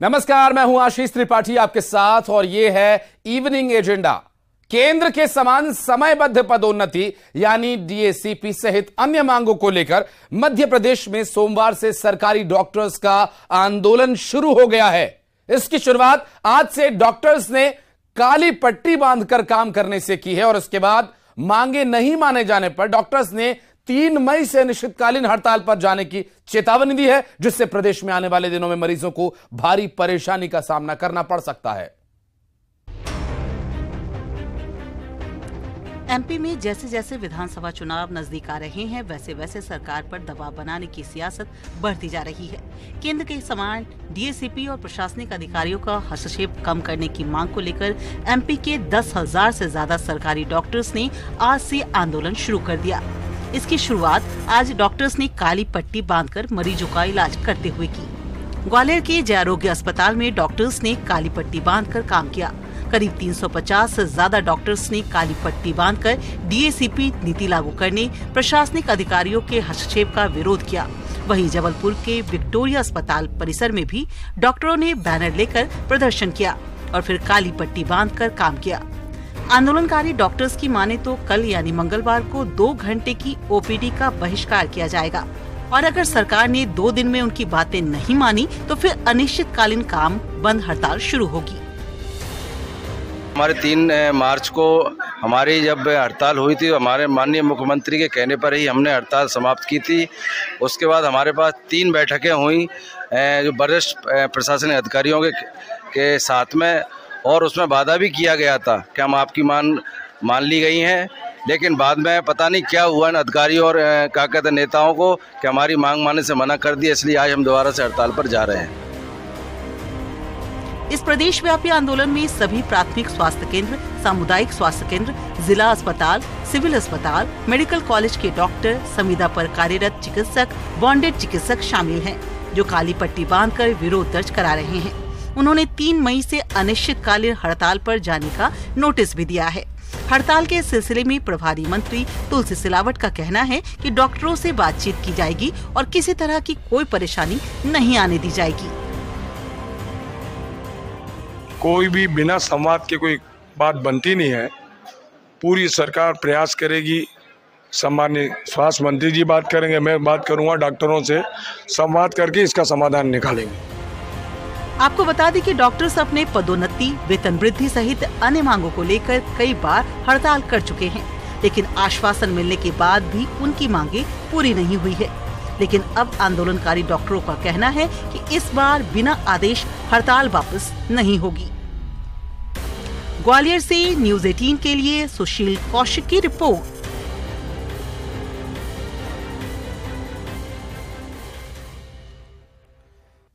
नमस्कार, मैं हूं आशीष त्रिपाठी आपके साथ और यह है इवनिंग एजेंडा। केंद्र के समान समयबद्ध पदोन्नति यानी डीएसीपी सहित अन्य मांगों को लेकर मध्य प्रदेश में सोमवार से सरकारी डॉक्टर्स का आंदोलन शुरू हो गया है। इसकी शुरुआत आज से डॉक्टर्स ने काली पट्टी बांधकर काम करने से की है और उसके बाद मांगे नहीं माने जाने पर डॉक्टर्स ने 3 मई से अनिश्चितकालीन हड़ताल पर जाने की चेतावनी दी है, जिससे प्रदेश में आने वाले दिनों में मरीजों को भारी परेशानी का सामना करना पड़ सकता है। एमपी में जैसे जैसे विधानसभा चुनाव नजदीक आ रहे हैं, वैसे वैसे सरकार पर दबाव बनाने की सियासत बढ़ती जा रही है। केंद्र के समान डीएसीपी और प्रशासनिक अधिकारियों का हस्तक्षेप कम करने की मांग को लेकर एमपी के 10,000 से ज्यादा सरकारी डॉक्टर्स ने आज से आंदोलन शुरू कर दिया। इसकी शुरुआत आज डॉक्टर्स ने काली पट्टी बांधकर मरीजों का इलाज करते हुए की। ग्वालियर के जय आरोग्य अस्पताल में डॉक्टर्स ने काली पट्टी बांधकर काम किया। करीब 350 से ज्यादा डॉक्टर्स ने काली पट्टी बांधकर डीएसीपी नीति लागू करने, प्रशासनिक अधिकारियों के हस्तक्षेप का विरोध किया। वहीं जबलपुर के विक्टोरिया अस्पताल परिसर में भी डॉक्टरों ने बैनर लेकर प्रदर्शन किया और फिर काली पट्टी बांधकर काम किया। आंदोलनकारी डॉक्टर्स की माने तो कल यानी मंगलवार को 2 घंटे की ओपीडी का बहिष्कार किया जाएगा और अगर सरकार ने 2 दिन में उनकी बातें नहीं मानी तो फिर अनिश्चितकालीन काम बंद हड़ताल शुरू होगी। हमारे 3 मार्च को हमारी जब हड़ताल हुई थी, हमारे माननीय मुख्यमंत्री के कहने पर ही हमने हड़ताल समाप्त की थी। उसके बाद हमारे पास 3 बैठकें हुई जो वरिष्ठ प्रशासनिक अधिकारियों के साथ में, और उसमें वादा भी किया गया था कि हम आपकी मान ली गई हैं, लेकिन बाद में पता नहीं क्या हुआ इन अधिकारियों और क्या कहते नेताओं को कि हमारी मांग मानने से मना कर दिया। इसलिए आज हम दोबारा से हड़ताल पर जा रहे हैं। इस प्रदेश व्यापी आंदोलन में सभी प्राथमिक स्वास्थ्य केंद्र, सामुदायिक स्वास्थ्य केंद्र, जिला अस्पताल, सिविल अस्पताल, मेडिकल कॉलेज के डॉक्टर, संविदा पर कार्यरत चिकित्सक, बॉन्डेड चिकित्सक शामिल हैं, जो काली पट्टी बांधकर विरोध दर्ज करा रहे हैं। उन्होंने 3 मई से अनिश्चितकालीन हड़ताल पर जाने का नोटिस भी दिया है। हड़ताल के सिलसिले में प्रभारी मंत्री तुलसी सिलावट का कहना है कि डॉक्टरों से बातचीत की जाएगी और किसी तरह की कोई परेशानी नहीं आने दी जाएगी। कोई भी बिना संवाद के कोई बात बनती नहीं है। पूरी सरकार प्रयास करेगी। सम्माननीय स्वास्थ्य मंत्री जी बात करेंगे, मैं बात करूंगा, डॉक्टरों से संवाद करके इसका समाधान निकालेंगे। आपको बता दें कि डॉक्टर्स अपने पदोन्नति, वेतन वृद्धि सहित अन्य मांगों को लेकर कई बार हड़ताल कर चुके हैं, लेकिन आश्वासन मिलने के बाद भी उनकी मांगे पूरी नहीं हुई है। लेकिन अब आंदोलनकारी डॉक्टरों का कहना है कि इस बार बिना आदेश हड़ताल वापस नहीं होगी। ग्वालियर से न्यूज़ 18 के लिए सुशील कौशिक की रिपोर्ट।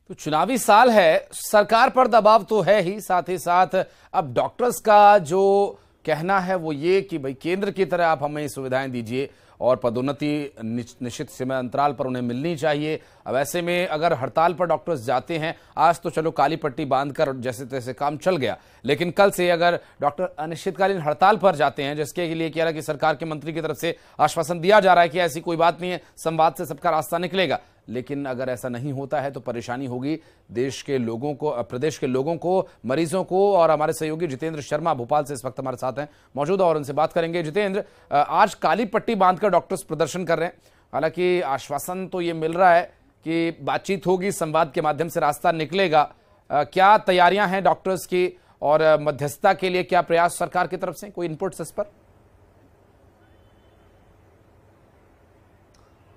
तो चुनावी साल है, सरकार पर दबाव तो है ही, साथ ही साथ अब डॉक्टर्स का जो कहना है वो ये कि भाई केंद्र की तरह आप हमें सुविधाएं दीजिए और पदोन्नति निश्चित समय अंतराल पर उन्हें मिलनी चाहिए। अब ऐसे में अगर हड़ताल पर डॉक्टर्स जाते हैं, आज तो चलो काली पट्टी बांधकर जैसे तैसे काम चल गया, लेकिन कल से अगर डॉक्टर अनिश्चितकालीन हड़ताल पर जाते हैं, जिसके लिए कह रहा है कि सरकार के मंत्री की तरफ से आश्वासन दिया जा रहा है कि ऐसी कोई बात नहीं है, संवाद से सबका रास्ता निकलेगा, लेकिन अगर ऐसा नहीं होता है तो परेशानी होगी देश के लोगों को, प्रदेश के लोगों को, मरीजों को। और हमारे सहयोगी जितेंद्र शर्मा भोपाल से इस वक्त हमारे साथ हैं मौजूद और उनसे बात करेंगे। जितेंद्र, आज काली पट्टी बांधकर डॉक्टर्स प्रदर्शन कर रहे हैं, हालांकि आश्वासन तो ये मिल रहा है कि बातचीत होगी, संवाद के माध्यम से रास्ता निकलेगा। क्या तैयारियां हैं डॉक्टर्स की और मध्यस्थता के लिए क्या प्रयास सरकार की तरफ से, कोई इनपुट्स इस पर?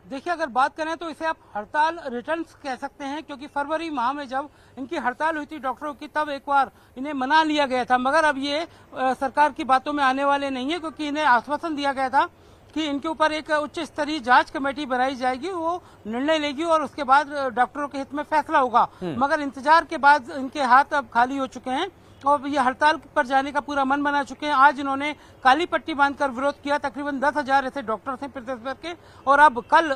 देखिए, अगर बात करें तो इसे आप हड़ताल रिटर्न्स कह सकते हैं, क्योंकि फरवरी माह में जब इनकी हड़ताल हुई थी डॉक्टरों की, तब एक बार इन्हें मना लिया गया था, मगर अब ये सरकार की बातों में आने वाले नहीं है, क्योंकि इन्हें आश्वासन दिया गया था कि इनके ऊपर एक उच्च स्तरीय जांच कमेटी बनाई जाएगी, वो निर्णय लेगी और उसके बाद डॉक्टरों के हित में फैसला होगा। मगर इंतजार के बाद इनके हाथ अब खाली हो चुके हैं और ये हड़ताल पर जाने का पूरा मन बना चुके हैं। आज इन्होंने काली पट्टी बांधकर विरोध किया। तकरीबन 10,000 ऐसे डॉक्टर्स हैं प्रदेश भर के, और अब कल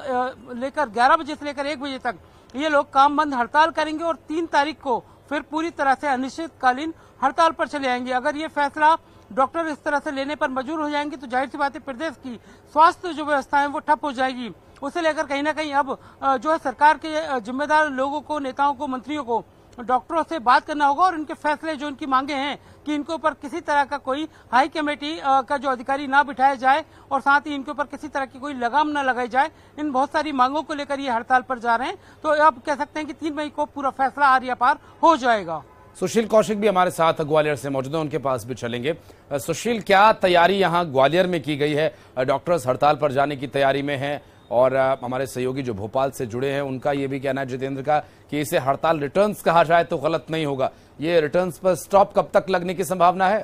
लेकर 11 बजे से लेकर 1 बजे तक ये लोग काम बंद हड़ताल करेंगे और 3 तारीख को फिर पूरी तरह से अनिश्चितकालीन हड़ताल पर चले आएंगे। अगर ये फैसला डॉक्टर इस तरह से लेने पर मजबूर हो जाएंगे तो जाहिर सी बात है प्रदेश की स्वास्थ्य जो व्यवस्था है वो ठप हो जाएगी। उसे लेकर कहीं ना कहीं अब जो है सरकार के जिम्मेदार लोगों को, नेताओं को, मंत्रियों को डॉक्टरों से बात करना होगा और इनके फैसले जो इनकी मांगे हैं कि इनके ऊपर किसी तरह का कोई हाई कमेटी का जो अधिकारी ना बिठाया जाए और साथ ही इनके ऊपर किसी तरह की कोई लगाम ना लगाई जाए, इन बहुत सारी मांगों को लेकर ये हड़ताल पर जा रहे हैं। तो अब कह सकते हैं कि 3 मई को पूरा फैसला आर पार हो जाएगा। सुशील कौशिक भी हमारे साथ ग्वालियर से मौजूद है, उनके पास भी चलेंगे। सुशील, क्या तैयारी यहाँ ग्वालियर में की गई है? डॉक्टर्स हड़ताल पर जाने की तैयारी में हैं और हमारे सहयोगी जो भोपाल से जुड़े हैं उनका ये भी कहना है, जितेंद्र का, कि इसे हड़ताल रिटर्न्स कहा जाए तो गलत नहीं होगा। ये रिटर्न्स पर स्टॉप कब तक लगने की संभावना है?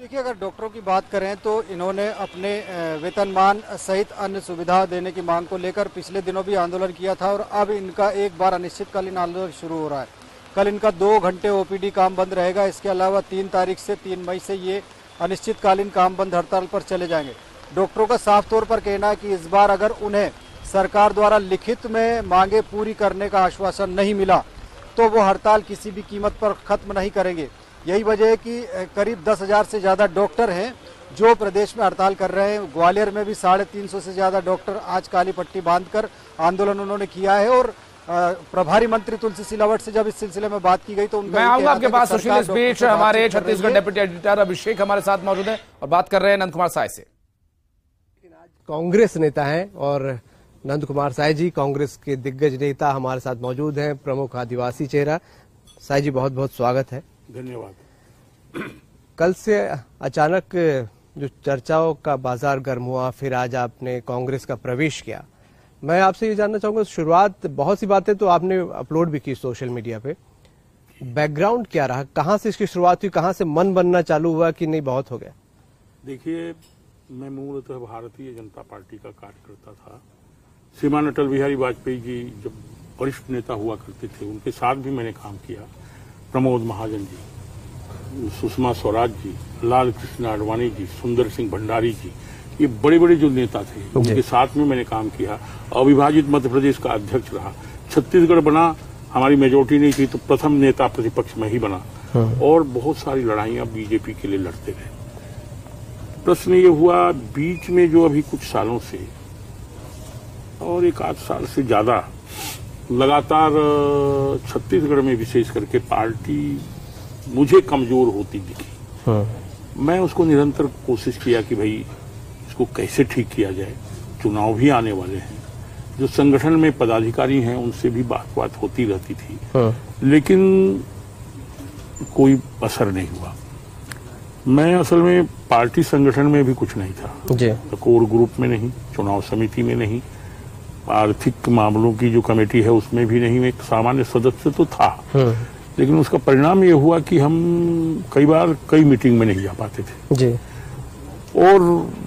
देखिए, अगर डॉक्टरों की बात करें तो इन्होंने अपने वेतनमान सहित अन्य सुविधा देने की मांग को लेकर पिछले दिनों भी आंदोलन किया था और अब इनका एक बार अनिश्चितकालीन आंदोलन शुरू हो रहा है। कल इनका 2 घंटे ओपीडी काम बंद रहेगा। इसके अलावा 3 तारीख से 3 मई से ये अनिश्चितकालीन काम बंद हड़ताल पर चले जाएंगे। डॉक्टरों का साफ तौर पर कहना है कि इस बार अगर उन्हें सरकार द्वारा लिखित में मांगे पूरी करने का आश्वासन नहीं मिला तो वो हड़ताल किसी भी कीमत पर खत्म नहीं करेंगे। यही वजह है कि करीब 10,000 से ज़्यादा डॉक्टर हैं जो प्रदेश में हड़ताल कर रहे हैं। ग्वालियर में भी 350 से ज़्यादा डॉक्टर आज काली पट्टी बांधकर आंदोलन उन्होंने किया है और प्रभारी मंत्री तुलसी सिलावट से जब इस सिलसिले में बात की गई तो मैं आऊंगा आपके पास। सुशील, इस बीच हमारे छत्तीसगढ़ डेप्यूटी एडिटर अभिषेक हमारे साथ मौजूद है और बात कर रहे हैं नंद कुमार साय से। कांग्रेस नेता हैं और नंद कुमार साय जी कांग्रेस के दिग्गज नेता हमारे साथ मौजूद हैं, प्रमुख आदिवासी चेहरा। साय जी, बहुत बहुत स्वागत है। धन्यवाद। कल से अचानक जो चर्चाओं का बाजार गर्म हुआ, फिर आज आपने कांग्रेस का प्रवेश किया। मैं आपसे ये जानना चाहूंगा, शुरुआत बहुत सी बातें तो आपने अपलोड भी की सोशल मीडिया पे, बैकग्राउंड क्या रहा? कहां से इसकी शुरुआत हुई? कहां से मन बनना चालू हुआ कि नहीं बहुत हो गया? देखिए, मैं मूलतः भारतीय जनता पार्टी का कार्यकर्ता था। श्रीमान अटल बिहारी वाजपेयी जी जब वरिष्ठ नेता हुआ करते थे, उनके साथ भी मैंने काम किया। प्रमोद महाजन जी, सुषमा स्वराज जी, लाल कृष्ण आडवाणी जी, सुंदर सिंह भंडारी जी, ये बड़े बड़े जो नेता थे उनके साथ में मैंने काम किया। अविभाजित मध्य प्रदेश का अध्यक्ष रहा। छत्तीसगढ़ बना, हमारी मेजोरिटी नहीं थी तो प्रथम नेता प्रतिपक्ष में ही बना और बहुत सारी लड़ाइयां बीजेपी के लिए लड़ते रहे। प्रश्न ये हुआ बीच में जो अभी कुछ सालों से और 1 आध साल से ज्यादा लगातार छत्तीसगढ़ में विशेष करके पार्टी मुझे कमजोर होती दिखी। मैं उसको निरंतर कोशिश किया कि भाई इसको कैसे ठीक किया जाए। चुनाव भी आने वाले हैं, जो संगठन में पदाधिकारी हैं उनसे भी बात होती रहती थी, लेकिन कोई असर नहीं हुआ। मैं असल में पार्टी संगठन में भी कुछ नहीं था, तो कोर ग्रुप में नहीं, चुनाव समिति में नहीं, आर्थिक मामलों की जो कमेटी है उसमें भी नहीं। एक सामान्य सदस्य तो था, लेकिन उसका परिणाम ये हुआ कि हम कई बार कई मीटिंग में नहीं जा पाते थे जी। और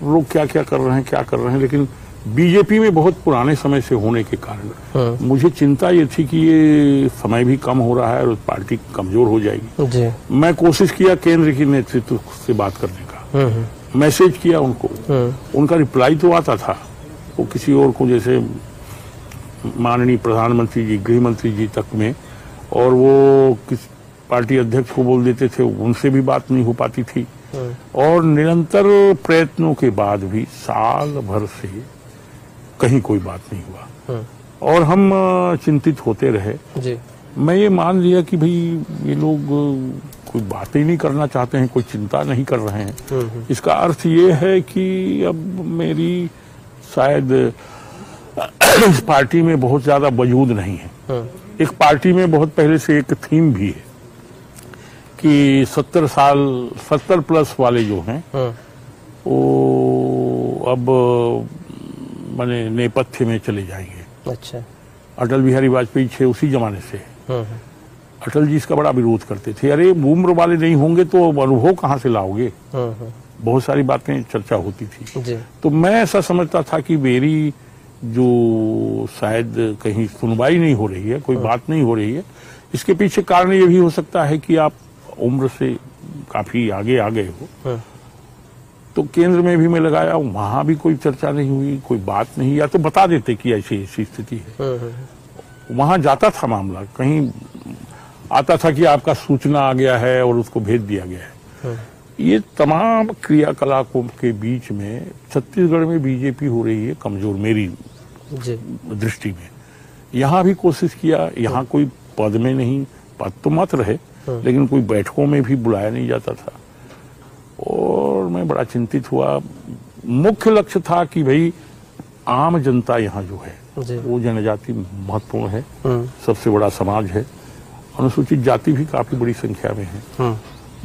लोग क्या कर रहे हैं, लेकिन बीजेपी में बहुत पुराने समय से होने के कारण मुझे चिंता ये थी कि ये समय भी कम हो रहा है और पार्टी कमजोर हो जाएगी जी। मैं कोशिश किया केंद्र की नेतृत्व से बात करने का, मैसेज किया उनको, उनका रिप्लाई तो आता था, वो किसी और को, जैसे माननीय प्रधानमंत्री जी, गृह मंत्री जी तक में, और वो किस पार्टी अध्यक्ष को बोल देते थे, उनसे भी बात नहीं हो पाती थी। और निरंतर प्रयत्नों के बाद भी साल भर से कहीं कोई बात नहीं हुआ और हम चिंतित होते रहे जी। मैं ये मान लिया कि भाई ये लोग कोई बात ही नहीं करना चाहते हैं, कोई चिंता नहीं कर रहे हैं। इसका अर्थ ये है कि अब मेरी शायद इस पार्टी में बहुत ज्यादा वजूद नहीं है। एक पार्टी में बहुत पहले से एक थीम भी है कि 70 प्लस वाले जो हैं वो अब माने नेपथ्य में चले जाएंगे। अच्छा। अटल बिहारी वाजपेयी थे उसी जमाने से। अटल जी इसका बड़ा विरोध करते थे, अरे उम्र वाले नहीं होंगे तो अनुभव कहाँ से लाओगे। बहुत सारी बातें चर्चा होती थी। तो मैं ऐसा समझता था कि मेरी जो शायद कहीं सुनवाई नहीं हो रही है, कोई बात नहीं हो रही है, इसके पीछे कारण ये भी हो सकता है कि आप उम्र से काफी आगे आ गए हो। तो केंद्र में भी मैं लगाया, वहां भी कोई चर्चा नहीं हुई, कोई बात नहीं, या तो बता देते कि ऐसी स्थिति है। वहां जाता था मामला, कहीं आता था कि आपका सूचना आ गया है और उसको भेज दिया गया है। ये तमाम क्रियाकलापों के बीच में छत्तीसगढ़ में बीजेपी हो रही है कमजोर, मेरी दृष्टि में। यहाँ भी कोशिश किया, यहाँ कोई पद में नहीं, पद तो मत रहे, लेकिन कोई बैठकों में भी बुलाया नहीं जाता था और मैं बड़ा चिंतित हुआ। मुख्य लक्ष्य था कि भाई आम जनता यहाँ जो है वो जनजाति महत्वपूर्ण है, सबसे बड़ा समाज है, अनुसूचित जाति भी काफी बड़ी संख्या में है,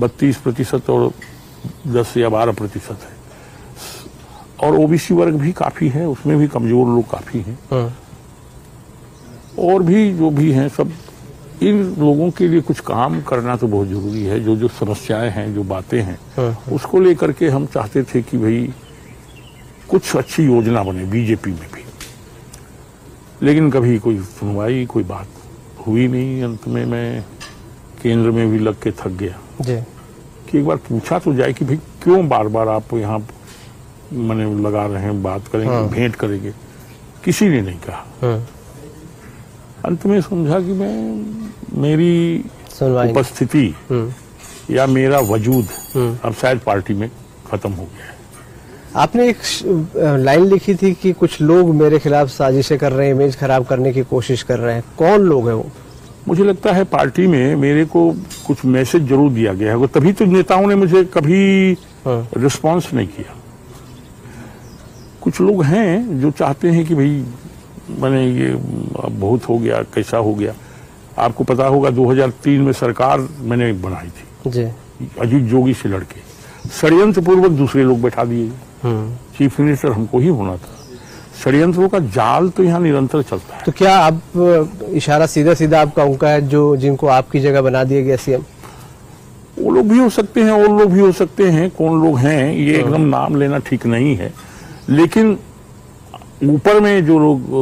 32% और 10 या 12% है, और ओबीसी वर्ग भी काफी है, उसमें भी कमजोर लोग काफी हैं, और भी जो भी हैं सब। इन लोगों के लिए कुछ काम करना तो बहुत जरूरी है। जो जो समस्याएं हैं, जो बातें हैं, उसको लेकर के हम चाहते थे कि भाई कुछ अच्छी योजना बने बीजेपी में भी, लेकिन कभी कोई सुनवाई, कोई बात हुई नहीं। अंत में मैं केंद्र में भी लग के थक गया कि एक बार पूछा तो जाए कि भाई क्यों बार बार आप यहाँ मने लगा रहे हैं, बात करेंगे, भेंट करेंगे। किसी ने नहीं कहा। अंत में समझा कि मेरी उपस्थिति या मेरा वजूद अब शायद पार्टी में खत्म हो गया है। आपने एक लाइन लिखी थी कि कुछ लोग मेरे खिलाफ साजिशें कर रहे हैं, इमेज खराब करने की कोशिश कर रहे हैं। कौन लोग हैं वो? मुझे लगता है पार्टी में मेरे को कुछ मैसेज जरूर दिया गया है, तभी तो नेताओं ने मुझे कभी रिस्पांस नहीं किया। कुछ लोग हैं जो चाहते हैं कि भाई मैंने ये अब बहुत हो गया, कैसा हो गया। आपको पता होगा 2003 में सरकार मैंने बनाई थी जी, अजीत जोगी से लड़के, षड्यंत्र पूर्वक दूसरे लोग बैठा दिए। चीफ मिनिस्टर हमको ही होना था। षड्यंत्रों का जाल तो यहाँ निरंतर चलता है। तो क्या आप इशारा सीधा सीधा आपका उनका है जो जिनको आपकी जगह बना दिया गया सीएम? वो लोग भी हो सकते हैं और लोग भी हो सकते हैं। कौन लोग हैं ये एकदम नाम लेना ठीक नहीं है, लेकिन ऊपर में जो लोग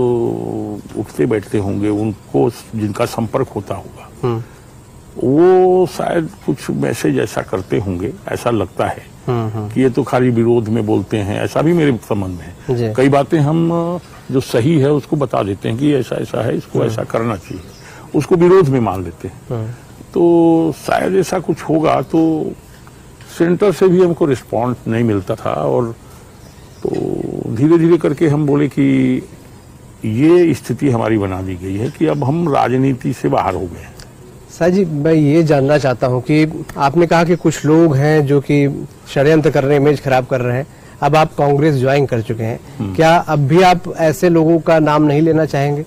उठते बैठते होंगे, उनको जिनका संपर्क होता होगा, वो शायद कुछ मैसेज ऐसा करते होंगे, ऐसा लगता है कि ये तो खाली विरोध में बोलते हैं। ऐसा भी मेरे संबंध में है। कई बातें हम जो सही है उसको बता देते हैं कि ऐसा ऐसा है, इसको ऐसा करना चाहिए, उसको विरोध में मान लेते हैं। तो शायद ऐसा कुछ होगा। तो सेंटर से भी हमको रिस्पॉन्स नहीं मिलता था, और तो धीरे धीरे करके हम बोले कि ये स्थिति हमारी बना दी गई है कि अब हम राजनीति से बाहर हो गए। सर जी, मैं ये जानना चाहता हूँ कि आपने कहा कि कुछ लोग हैं जो कि षड्यंत्र कर रहे हैं, इमेज खराब कर रहे हैं। अब आप कांग्रेस ज्वाइन कर चुके हैं, क्या अब भी आप ऐसे लोगों का नाम नहीं लेना चाहेंगे?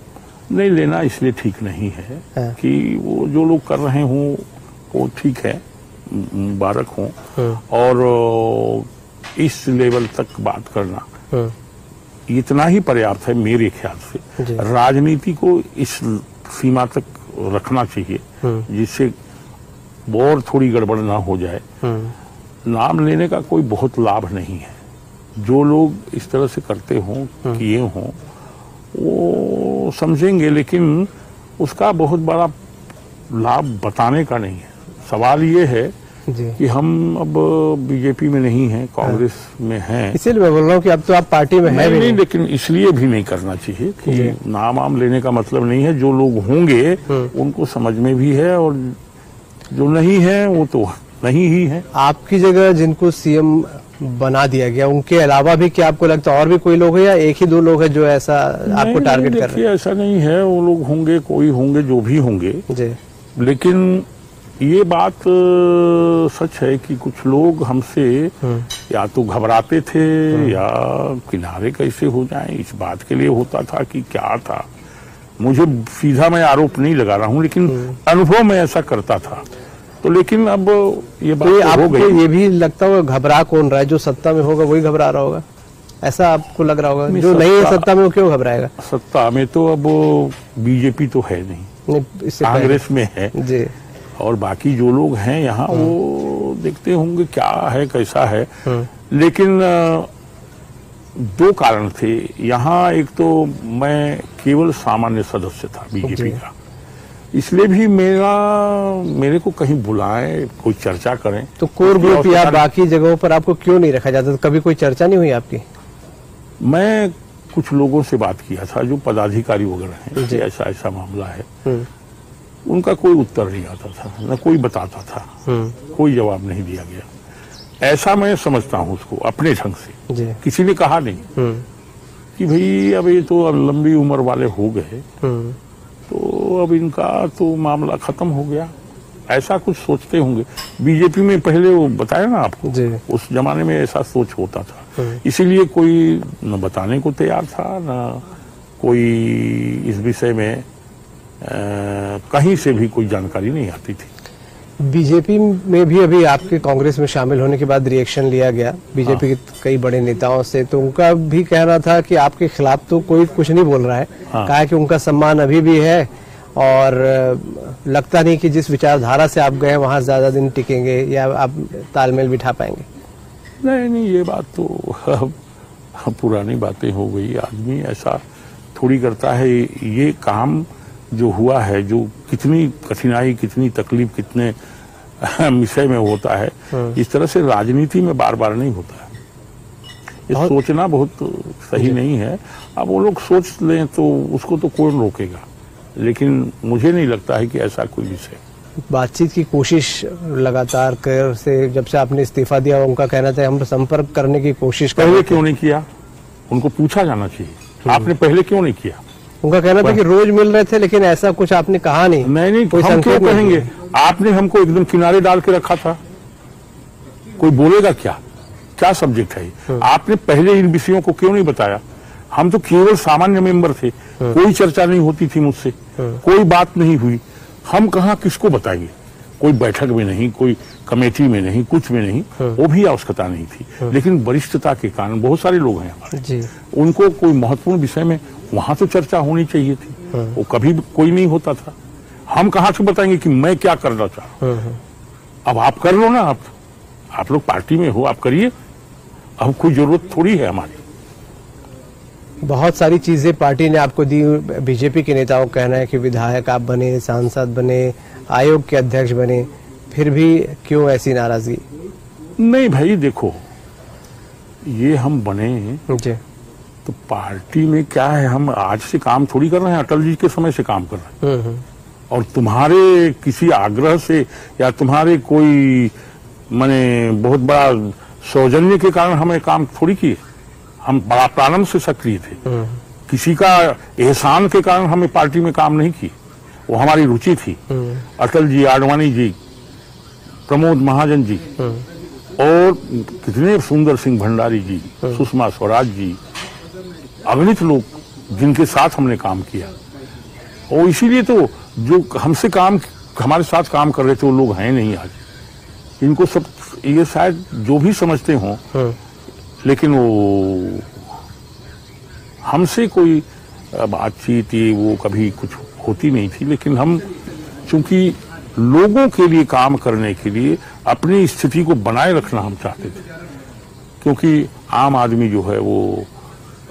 नहीं लेना इसलिए ठीक नहीं है कि वो जो लोग कर रहे हों वो ठीक है, मुबारक हों, और इस लेवल तक बात करना इतना ही पर्याप्त है मेरे ख्याल से। राजनीति को इस सीमा तक रखना चाहिए जिससे और थोड़ी गड़बड़ ना हो जाए। नाम लेने का कोई बहुत लाभ नहीं है। जो लोग इस तरह से करते हों, किए हों, वो समझेंगे, लेकिन उसका बहुत बड़ा लाभ बताने का नहीं है। सवाल ये है कि हम अब बीजेपी में नहीं हैं, कांग्रेस में हैं। इसीलिए मैं बोल रहा हूँ कि अब तो आप पार्टी में हैं नहीं, लेकिन इसलिए भी नहीं करना चाहिए कि नाम आम लेने का मतलब नहीं है। जो लोग होंगे उनको समझ में भी है, और जो नहीं है वो तो नहीं ही है। आपकी जगह जिनको सीएम बना दिया गया, उनके अलावा भी क्या आपको लगता है और भी कोई लोग हैं या एक ही दो लोग हैं जो ऐसा आपको टारगेट कर रहे हैं? ऐसा नहीं है, वो लोग होंगे, कोई होंगे, जो भी होंगे। लेकिन ये बात सच है कि कुछ लोग हमसे या तो घबराते थे या किनारे कैसे हो जाएं, इस बात के लिए होता था कि क्या था। मुझे सीधा मैं आरोप नहीं लगा रहा हूं, लेकिन अनुभव में ऐसा करता था। तो लेकिन अब ये बात तो हो गई। ये भी लगता होगा घबरा कौन रहा है? जो सत्ता में होगा वही घबरा रहा होगा, ऐसा आपको लग रहा होगा? जो नहीं है सत्ता में वो क्यों घबराएगा? सत्ता में तो अब बीजेपी तो है नहीं, कांग्रेस में है जी, और बाकी जो लोग हैं यहाँ वो देखते होंगे क्या है, कैसा है। लेकिन दो कारण थे यहाँ। एक तो मैं केवल सामान्य सदस्य था बीजेपी का, इसलिए भी मेरे को कहीं बुलाएं, कोई चर्चा करें। तो कोर ग्रुप या बाकी जगहों पर आपको क्यों नहीं रखा जाता? कभी कोई चर्चा नहीं हुई आपकी? मैं कुछ लोगों से बात किया था जो पदाधिकारी वगैरह हैं, ऐसा ऐसा मामला है। उनका कोई उत्तर नहीं आता था, न कोई बताता था, कोई जवाब नहीं दिया गया। ऐसा मैं समझता हूँ उसको अपने ढंग से। किसी ने कहा नहीं कि भाई अब ये तो लंबी उम्र वाले हो गए, तो अब इनका तो मामला खत्म हो गया, ऐसा कुछ सोचते होंगे। बीजेपी में पहले वो बताया ना आपको, उस जमाने में ऐसा सोच होता था, इसीलिए कोई न बताने को तैयार था, न कोई इस विषय में कहीं से भी कोई जानकारी नहीं आती थी। बीजेपी में भी अभी आपके कांग्रेस में शामिल होने के बाद रिएक्शन लिया गया बीजेपी के कई बड़े नेताओं से, तो उनका भी कहना था कि आपके खिलाफ तो कोई कुछ नहीं बोल रहा है, कहा कि उनका सम्मान अभी भी है और लगता नहीं कि जिस विचारधारा से आप गए वहां ज्यादा दिन टिकेंगे या आप तालमेल बिठा पाएंगे। नहीं, ये बात तो पुरानी बातें हो गई। आदमी ऐसा थोड़ी करता है। ये काम जो हुआ है, जो कितनी कठिनाई, कितनी तकलीफ, कितने विषय में होता है, इस तरह से राजनीति में बार बार नहीं होता है। ये सोचना बहुत सही नहीं है। अब वो लोग सोच लें तो उसको तो कौन रोकेगा, लेकिन मुझे नहीं लगता है कि ऐसा कोई विषय। बातचीत की कोशिश लगातार कर से जब से आपने इस्तीफा दिया, उनका कहना था हम संपर्क करने की कोशिश कर। पहले क्यों नहीं किया? उनको पूछा जाना चाहिए, आपने पहले क्यों नहीं किया? उनका कहना था कि रोज मिल रहे थे, लेकिन ऐसा कुछ आपने कहा नहीं। नहीं, हम क्यों कहेंगे? आपने हमको एकदम किनारे डाल के रखा था, कोई बोलेगा क्या? क्या सब्जेक्ट है? आपने पहले इन विषयों को क्यों नहीं बताया? हम तो केवल सामान्य मेंबर थे, कोई चर्चा नहीं होती थी मुझसे, कोई बात नहीं हुई। हम कहाँ किसको बताएंगे? कोई बैठक में नहीं, कोई कमेटी में नहीं, कुछ में नहीं, वो भी आवश्यकता नहीं थी। लेकिन वरिष्ठता के कारण बहुत सारे लोग हैं हमारे, उनको कोई महत्वपूर्ण विषय में वहां तो चर्चा होनी चाहिए थी, वो कभी कोई नहीं होता था। हम कहाँ से बताएंगे कि मैं क्या करना चाहूँ? अब आप कर लो ना, आप लोग पार्टी में हो, आप करिए। अब कोई जरूरत थोड़ी है हमारी। बहुत सारी चीजें पार्टी ने आपको दी। बीजेपी के नेताओं का कहना है कि विधायक आप बने, सांसद बने, आयोग के अध्यक्ष बने, फिर भी क्यों ऐसी नाराजगी? नहीं भाई, देखो, ये हम बने जी, तो पार्टी में क्या है, हम आज से काम थोड़ी कर रहे हैं, अटल जी के समय से काम कर रहे हैं। और तुम्हारे किसी आग्रह से या तुम्हारे कोई माने बहुत बड़ा सौजन्य के कारण हमें काम थोड़ी किए। हम बड़ा प्रारंभ से सक्रिय थे। किसी का एहसान के कारण हमें पार्टी में काम नहीं किए, वो हमारी रुचि थी। अटल जी, आडवाणी जी, प्रमोद महाजन जी और कितने सुंदर सिंह भंडारी जी, सुषमा स्वराज जी, अगणित लोग जिनके साथ हमने काम किया। और इसीलिए तो जो हमसे काम, हमारे साथ काम कर रहे थे, वो लोग हैं नहीं आज। इनको सब ये शायद जो भी समझते हों, लेकिन वो हमसे कोई बातचीत ये वो कभी कुछ होती नहीं थी। लेकिन हम चूंकि लोगों के लिए काम करने के लिए अपनी स्थिति को बनाए रखना हम चाहते थे, क्योंकि आम आदमी जो है वो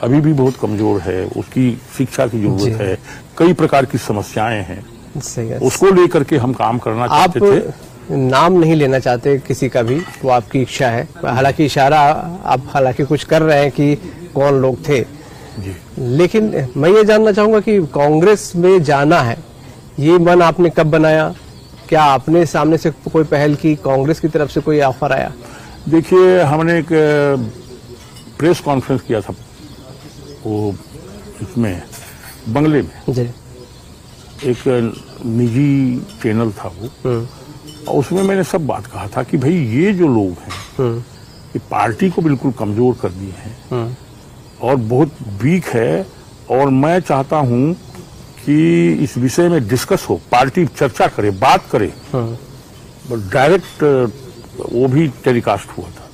अभी भी बहुत कमजोर है, उसकी शिक्षा की जरूरत है, कई प्रकार की समस्याएं हैं, उसको लेकर के हम काम करना चाहते थे। नाम नहीं लेना चाहते किसी का भी, वो आपकी इच्छा है। हालांकि इशारा आप हालांकि कुछ कर रहे हैं कि कौन लोग थे जी। लेकिन मैं ये जानना चाहूंगा कि कांग्रेस में जाना है, ये मन आपने कब बनाया? क्या आपने सामने से कोई पहल की? कांग्रेस की तरफ से कोई ऑफर आया? देखिए, हमने एक प्रेस कॉन्फ्रेंस किया था, वो इसमें बंगले में जी, एक निजी चैनल था वो, और उसमें मैंने सब बात कहा था कि भाई ये जो लोग हैं ये पार्टी को बिल्कुल कमजोर कर दिए हैं और बहुत वीक है, और मैं चाहता हूं कि इस विषय में डिस्कस हो, पार्टी चर्चा करे, बात करे। डायरेक्ट वो भी टेलीकास्ट हुआ था,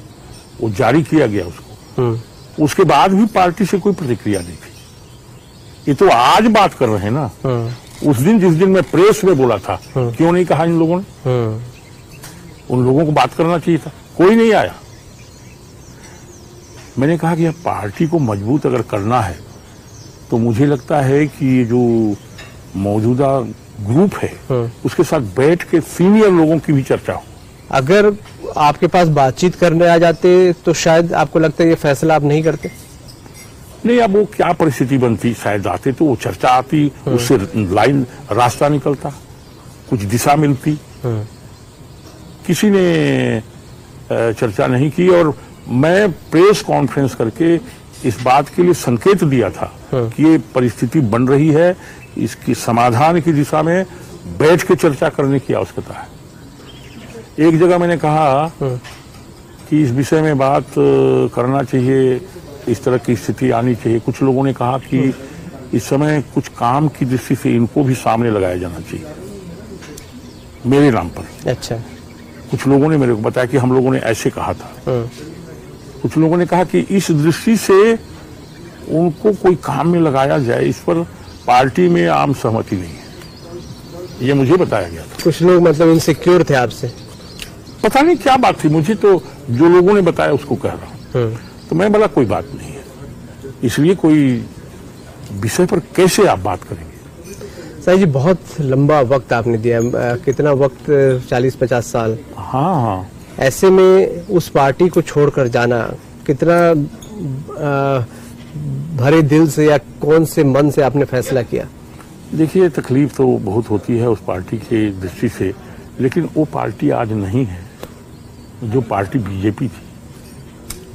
वो जारी किया गया उसको। उसके बाद भी पार्टी से कोई प्रतिक्रिया नहीं थी। ये तो आज बात कर रहे हैं ना। उस दिन जिस दिन मैं प्रेस में बोला था, क्यों नहीं कहा इन लोगों ने? उन लोगों को बात करना चाहिए था, कोई नहीं आया। मैंने कहा कि अब पार्टी को मजबूत अगर करना है तो मुझे लगता है कि ये जो मौजूदा ग्रुप है उसके साथ बैठ के सीनियर लोगों की भी चर्चा हो। अगर आपके पास बातचीत करने आ जाते तो शायद आपको लगता है ये फैसला आप नहीं करते? नहीं, अब वो क्या परिस्थिति बनती, शायद आते तो वो चर्चा आती, उससे लाइन रास्ता निकलता, कुछ दिशा मिलती। किसी ने चर्चा नहीं की, और मैं प्रेस कॉन्फ्रेंस करके इस बात के लिए संकेत दिया था कि ये परिस्थिति बन रही है, इसकी समाधान की दिशा में बैठ के चर्चा करने की आवश्यकता है। एक जगह मैंने कहा कि इस विषय में बात करना चाहिए, इस तरह की स्थिति आनी चाहिए। कुछ लोगों ने कहा कि इस समय कुछ काम की दृष्टि से इनको भी सामने लगाया जाना चाहिए मेरे नाम पर। अच्छा, कुछ लोगों ने मेरे को बताया कि हम लोगों ने ऐसे कहा था। कुछ लोगों ने कहा कि इस दृष्टि से उनको कोई काम में लगाया जाए, इस पर पार्टी में आम सहमति नहीं है, ये मुझे बताया गया था। कुछ लोग मतलब इनसिक्योर थे आपसे? पता नहीं क्या बात थी, मुझे तो जो लोगों ने बताया उसको कह रहा हूं। तो मैं बोला कोई बात नहीं है, इसलिए कोई विषय पर कैसे आप बात करेंगे। साईं जी, बहुत लंबा वक्त आपने दिया, कितना वक्त, 40-50 साल। हाँ। ऐसे में उस पार्टी को छोड़कर जाना कितना भरे दिल से या कौन से मन से आपने फैसला किया? देखिए, तकलीफ तो बहुत होती है उस पार्टी की दृष्टि से, लेकिन वो पार्टी आज नहीं है जो पार्टी बीजेपी थी,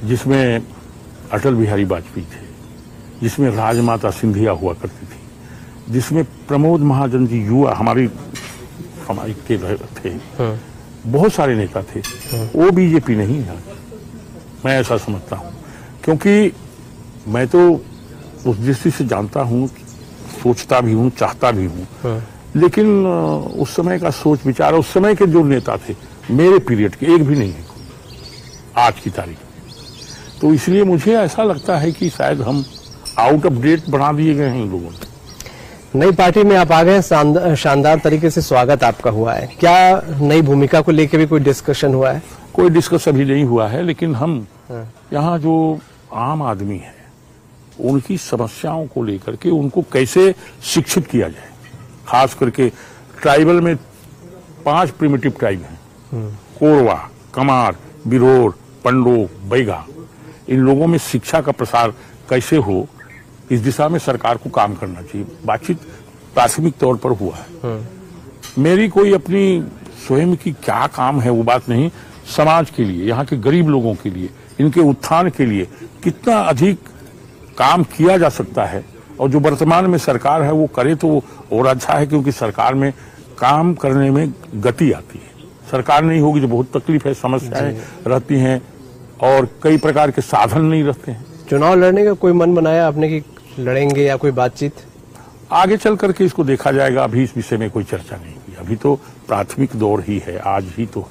जिसमें अटल बिहारी वाजपेयी थे, जिसमें राजमाता सिंधिया हुआ करती थी, जिसमें प्रमोद महाजन जी युवा हमारी के थे। बहुत सारे नेता थे। वो बीजेपी नहीं है, मैं ऐसा समझता हूं, क्योंकि मैं तो उस दृष्टि से जानता हूं, सोचता भी हूं, चाहता भी हूं, लेकिन उस समय का सोच विचार, उस समय के जो नेता थे मेरे पीरियड के एक भी नहीं है आज की तारीख में। तो इसलिए मुझे ऐसा लगता है कि शायद हम आउट ऑफ डेट बना दिए गए हैं इन लोगों ने। नई पार्टी में आप आ गए, शानदार तरीके से स्वागत आपका हुआ है। क्या नई भूमिका को लेकर भी कोई डिस्कशन हुआ है? कोई डिस्कस अभी नहीं हुआ है, लेकिन हम यहाँ जो आम आदमी है उनकी समस्याओं को लेकर के उनको कैसे शिक्षित किया जाए, खास करके ट्राइबल में 5 प्रिमिटिव ट्राइब हैं, कोरवा, कमार, बिरोर, पंडो, बैगा। इन लोगों में शिक्षा का प्रसार कैसे हो, इस दिशा में सरकार को काम करना चाहिए। बातचीत प्राथमिक तौर पर हुआ है। मेरी कोई अपनी स्वयं की क्या काम है वो बात नहीं, समाज के लिए, यहाँ के गरीब लोगों के लिए, इनके उत्थान के लिए कितना अधिक काम किया जा सकता है और जो वर्तमान में सरकार है वो करे तो और अच्छा है, क्योंकि सरकार में काम करने में गति आती है। सरकार नहीं होगी तो बहुत तकलीफ है, समस्याएं रहती हैं और कई प्रकार के साधन नहीं रहते हैं। चुनाव लड़ने का कोई मन बनाया आपने कि लड़ेंगे या कोई बातचीत? आगे चल करके इसको देखा जाएगा, अभी इस विषय में कोई चर्चा नहीं हुई, अभी तो प्राथमिक दौर ही है, आज ही तो है।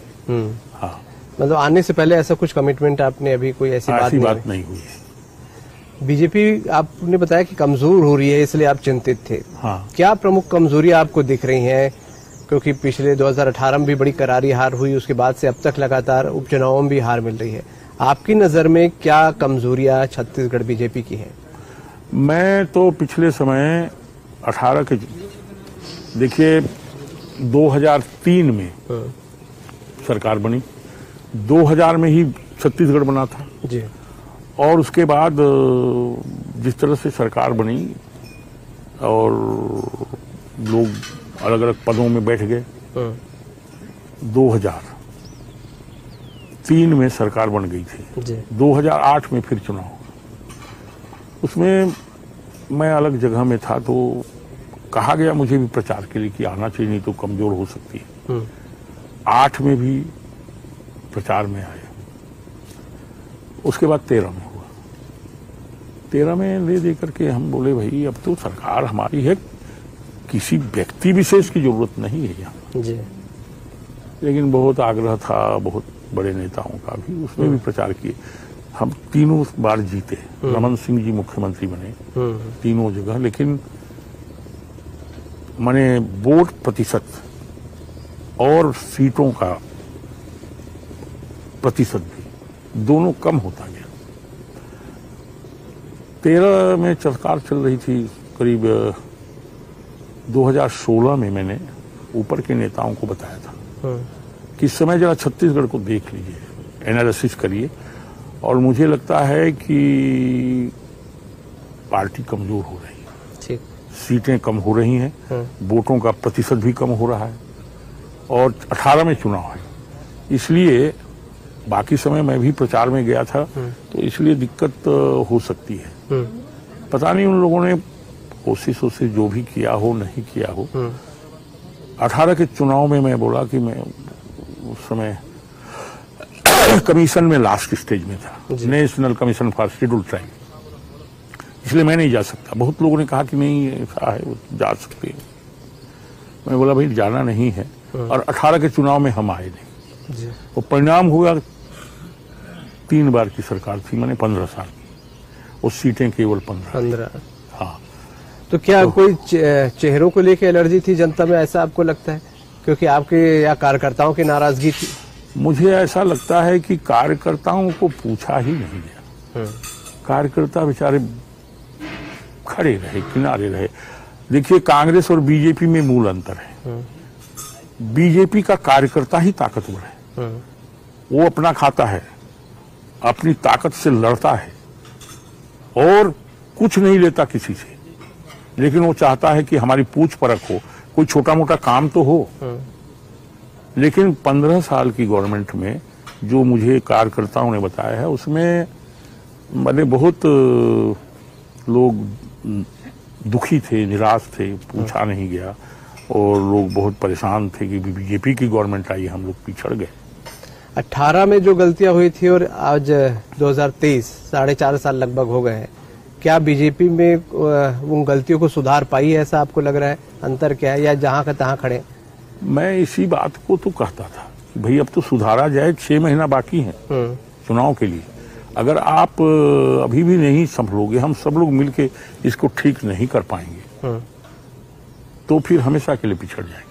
हाँ, मतलब आने से पहले ऐसा कुछ कमिटमेंट आपने अभी कोई ऐसी बात नहीं हुई है। बीजेपी आपने बताया कि कमजोर हो रही है, इसलिए आप चिंतित थे। हाँ। क्या प्रमुख कमजोरियां आपको दिख रही हैं? क्योंकि पिछले 2018 में भी बड़ी करारी हार हुई, उसके बाद से अब तक लगातार उपचुनावों में भी हार मिल रही है। आपकी नजर में क्या कमजोरियां छत्तीसगढ़ बीजेपी की हैं? मैं तो पिछले समय 18 के, देखिए 2003 में सरकार बनी, 2000 में ही छत्तीसगढ़ बना था जी, और उसके बाद जिस तरह से सरकार बनी और लोग अलग अलग पदों में बैठ गए, 2003 में सरकार बन गई थी जी। 2008 में फिर चुनाव, उसमें मैं अलग जगह में था तो कहा गया मुझे भी प्रचार के लिए कि आना चाहिए, नहीं तो कमजोर हो सकती है। 8 में भी प्रचार में आया, उसके बाद 13 में हुआ। 13 में ले दे करके हम बोले भाई अब तो सरकार हमारी है, किसी व्यक्ति विशेष की जरूरत नहीं है यहाँ जी। लेकिन बहुत आग्रह था बहुत बड़े नेताओं का भी, उसमें भी प्रचार किए। हम तीनों बार जीते, रमन सिंह जी मुख्यमंत्री बने तीनों जगह, लेकिन माने वोट प्रतिशत और सीटों का प्रतिशत भी दोनों कम होता गया। 13 में सरकार चल रही थी, करीब 2016 में मैंने ऊपर के नेताओं को बताया था कि इस समय जरा छत्तीसगढ़ को देख लीजिए, एनालिसिस करिए, और मुझे लगता है कि पार्टी कमजोर हो रही है, सीटें कम हो रही हैं, वोटों का प्रतिशत भी कम हो रहा है, और 18 में चुनाव है, इसलिए बाकी समय मैं भी प्रचार में गया था, तो इसलिए दिक्कत हो सकती है। पता नहीं उन लोगों ने कोशिश से जो भी किया हो, नहीं किया हो। 18 के चुनाव में मैं बोला कि मैं उस समय कमीशन में लास्ट स्टेज में था, national commission for scheduled tribe, इसलिए मैं नहीं जा सकता। बहुत लोगों ने कहा कि नहीं ऐसा है, वो जा सकते हैं। मैं बोला भाई जाना नहीं है, और 18 के चुनाव में हम आए नहीं। वो परिणाम हुआ 3 बार की सरकार थी, मैंने 15 साल की, वो सीटें केवल 15। हाँ, तो क्या कोई चेहरों को लेकर एलर्जी थी जनता में, ऐसा आपको लगता है? क्योंकि आपके या कार्यकर्ताओं की नाराजगी थी? मुझे ऐसा लगता है कि कार्यकर्ताओं को पूछा ही नहीं गया। कार्यकर्ता बेचारे खड़े रहे, किनारे रहे। देखिए, कांग्रेस और बीजेपी में मूल अंतर है। बीजेपी का कार्यकर्ता ही ताकतवर है, वो अपना खाता है, अपनी ताकत से लड़ता है और कुछ नहीं लेता किसी से, लेकिन वो चाहता है कि हमारी पूछ परख हो, कोई छोटा मोटा काम तो हो। लेकिन 15 साल की गवर्नमेंट में जो मुझे कार्यकर्ताओं ने बताया है, उसमें मैंने बहुत लोग दुखी थे, निराश थे, पूछा नहीं गया, और लोग बहुत परेशान थे कि बीजेपी की गवर्नमेंट आई, हम लोग पिछड़ गए। 18 में जो गलतियां हुई थी और आज 2023 4.5 साल लगभग हो गए हैं, क्या बीजेपी में उन गलतियों को सुधार पाई है, ऐसा आपको लग रहा है? अंतर क्या है, या जहां का तहां खड़े? मैं इसी बात को तो कहता था कि भाई अब तो सुधारा जाए, 6 महीना बाकी है चुनाव के लिए। अगर आप अभी भी नहीं संभलोगे, हम सब लोग मिलके इसको ठीक नहीं कर पाएंगे, तो फिर हमेशा के लिए पिछड़ जाएंगे।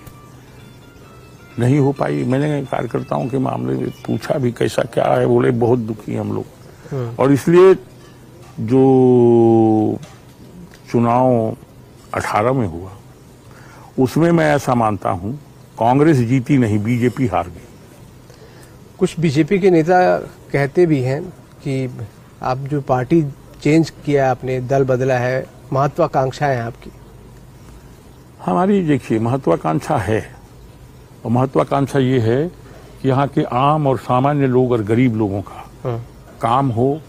नहीं हो पाई। मैंने कार्यकर्ताओं के मामले में पूछा भी कैसा क्या है, बोले बहुत दुखी हम लोग। और इसलिए जो चुनाव 18 में हुआ, उसमें मैं ऐसा मानता हूं कांग्रेस जीती नहीं, बीजेपी हार गई। कुछ बीजेपी के नेता कहते भी हैं कि आप जो पार्टी चेंज किया, आपने दल बदला है, महत्वाकांक्षाएं हैं आपकी। हमारी देखिए महत्वाकांक्षा है, और महत्वाकांक्षा ये है कि यहाँ के आम और सामान्य लोग और गरीब लोगों का काम हो।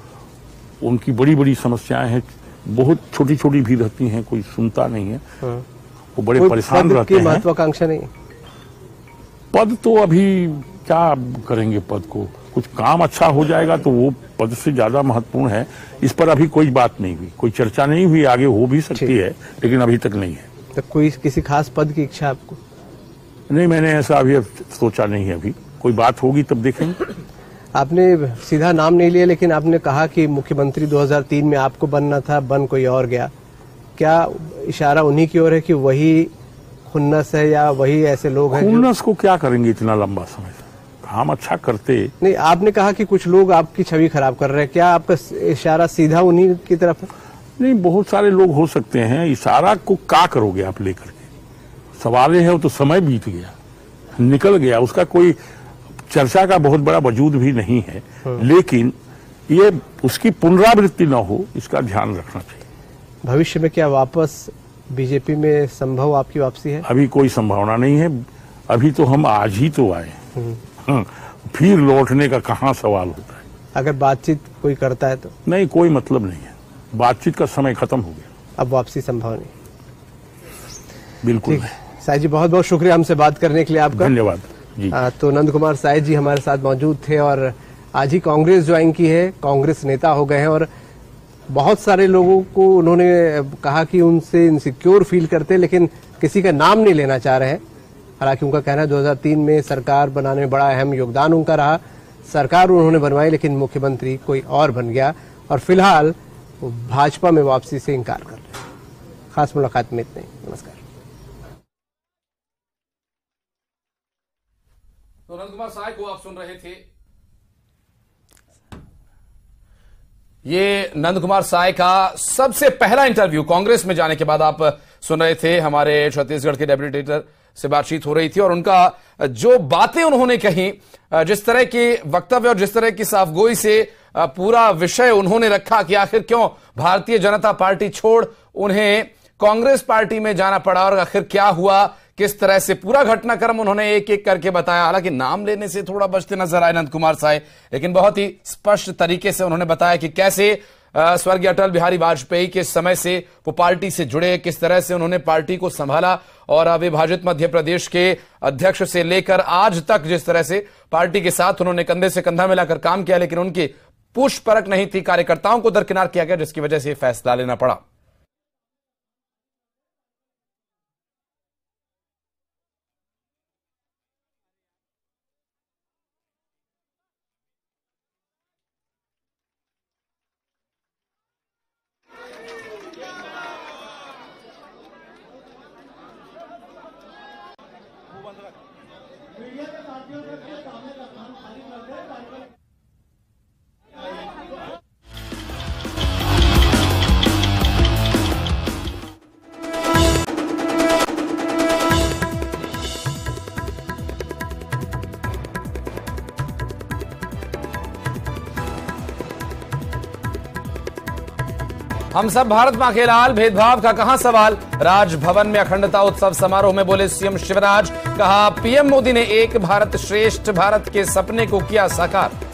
उनकी बड़ी बड़ी समस्याएं हैं, बहुत छोटी छोटी भी रहती हैं, कोई सुनता नहीं है, वो बड़े परेशान रहते हैं। महत्वाकांक्षा नहीं, पद तो अभी क्या करेंगे, पद को कुछ काम अच्छा हो जाएगा तो वो पद से ज्यादा महत्वपूर्ण है। इस पर अभी कोई बात नहीं हुई, कोई चर्चा नहीं हुई, आगे हो भी सकती है, लेकिन अभी तक नहीं है। तो कोई किसी खास पद की इच्छा आपको? नहीं, मैंने ऐसा अभी सोचा नहीं है। अभी कोई बात होगी तब देखेंगे। आपने सीधा नाम नहीं लिया, लेकिन आपने कहा कि मुख्यमंत्री 2003 में आपको बनना था, बन कोई और गया। क्या इशारा उन्हीं की ओर है कि वही खुन्नस है, या वही ऐसे लोग हैं? खुन्नस को क्या करेंगे इतना लंबा समय से, काम अच्छा करते। नहीं, आपने कहा कि कुछ लोग आपकी छवि खराब कर रहे हैं, क्या आपका इशारा सीधा उन्हीं की तरफ है? नहीं, बहुत सारे लोग हो सकते हैं। इशारा को क्या करोगे आप लेकर के? सवाल है, वो तो समय बीत गया, निकल गया, उसका कोई चर्चा का बहुत बड़ा वजूद भी नहीं है। लेकिन ये उसकी पुनरावृत्ति न हो, इसका ध्यान रखना चाहिए। भविष्य में क्या वापस बीजेपी में संभव आपकी वापसी है? अभी कोई संभावना नहीं है। अभी तो हम आज ही तो आए, फिर लौटने का कहाँ सवाल होता है। अगर बातचीत कोई करता है तो? नहीं, कोई मतलब नहीं है, बातचीत का समय खत्म हो गया, अब वापसी संभव नहीं। बिल्कुल नहीं। साई जी, बहुत बहुत शुक्रिया हमसे बात करने के लिए आपका। धन्यवाद जी। तो नंद कुमार साई जी हमारे साथ मौजूद थे, और आज ही कांग्रेस ज्वाइन की है, कांग्रेस नेता हो गए हैं, और बहुत सारे लोगों को उन्होंने कहा कि उनसे इनसिक्योर फील करते, लेकिन किसी का नाम नहीं लेना चाह रहे हैं। हालांकि उनका कहना है 2003 में सरकार बनाने में बड़ा अहम योगदान उनका रहा, सरकार उन्होंने बनवाई, लेकिन मुख्यमंत्री कोई और बन गया, और फिलहाल वो भाजपा में वापसी से इनकार कर रहे हैं। खास मुलाकात में इतना ही। नमस्कार। तो नंद कुमार साय को आप सुन रहे थे। ये नंद कुमार साय का सबसे पहला इंटरव्यू कांग्रेस में जाने के बाद आप सुन रहे थे। हमारे छत्तीसगढ़ के डेप्यूटी एडिटर से बातचीत हो रही थी, और उनका जो बातें उन्होंने कही, जिस तरह के वक्तव्य और जिस तरह की साफगोई से पूरा विषय उन्होंने रखा कि आखिर क्यों भारतीय जनता पार्टी छोड़ उन्हें कांग्रेस पार्टी में जाना पड़ा, और आखिर क्या हुआ, किस तरह से पूरा घटनाक्रम उन्होंने एक एक करके बताया। हालांकि नाम लेने से थोड़ा बचते नजर आए नंद कुमार साय, लेकिन बहुत ही स्पष्ट तरीके से उन्होंने बताया कि कैसे स्वर्गीय अटल बिहारी वाजपेयी के समय से वो पार्टी से जुड़े, किस तरह से उन्होंने पार्टी को संभाला और अविभाजित मध्य प्रदेश के अध्यक्ष से लेकर आज तक जिस तरह से पार्टी के साथ उन्होंने कंधे से कंधा मिलाकर काम किया, लेकिन उनकी पुश परख नहीं थी, कार्यकर्ताओं को दरकिनार किया गया, जिसकी वजह से फैसला लेना पड़ा। हम सब भारत मां के लाल, भेदभाव का कहां सवाल। राजभवन में अखंडता उत्सव समारोह में बोले सीएम शिवराज, कहा पीएम मोदी ने एक भारत श्रेष्ठ भारत के सपने को किया साकार।